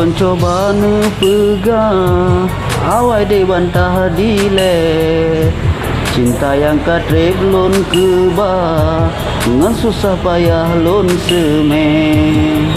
lon coba nu pegang awai de bantah dile cinta yang katrep lon keba dengan susah payah lon semeh.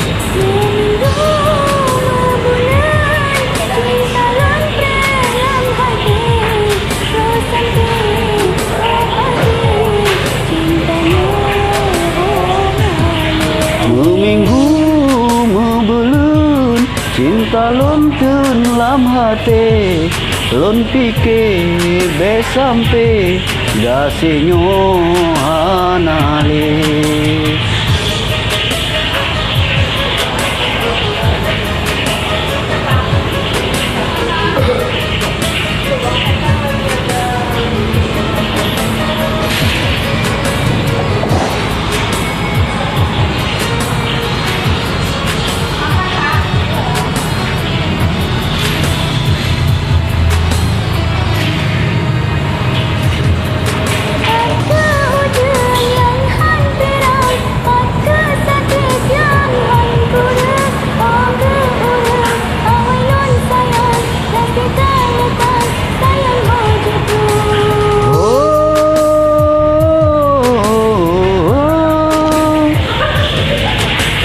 Cinta lon tun lam hati lon fikir be sampai gasinyo hanale.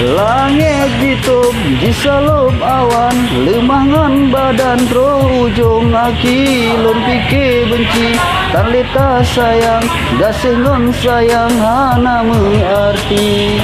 Langit ditutup disalup awan lemangan badan roh ujung aki lon fikir benci tak leta sayang gasengon sayang hana mengerti.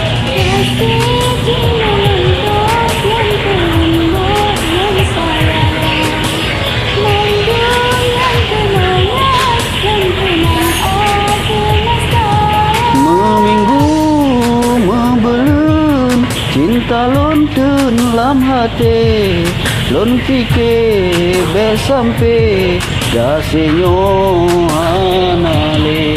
Cinta lon tun lam hati lon fikir be sampai gasinyo hanale.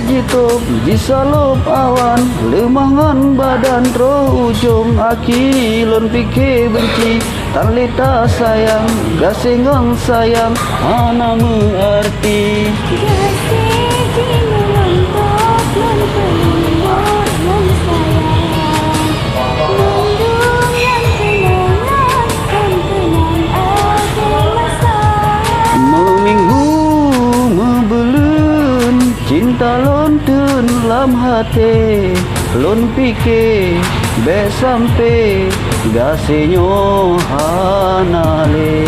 Ditutup disalup awan lemangan badan roh ujung aki lon fikir benci tak leta sayang gasengon sayang hana mengerti. Cinta lon tun lam hati lon fikir be sampai gasinyo hanale.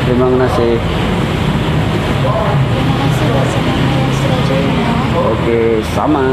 Terima kasih. Oke, sama.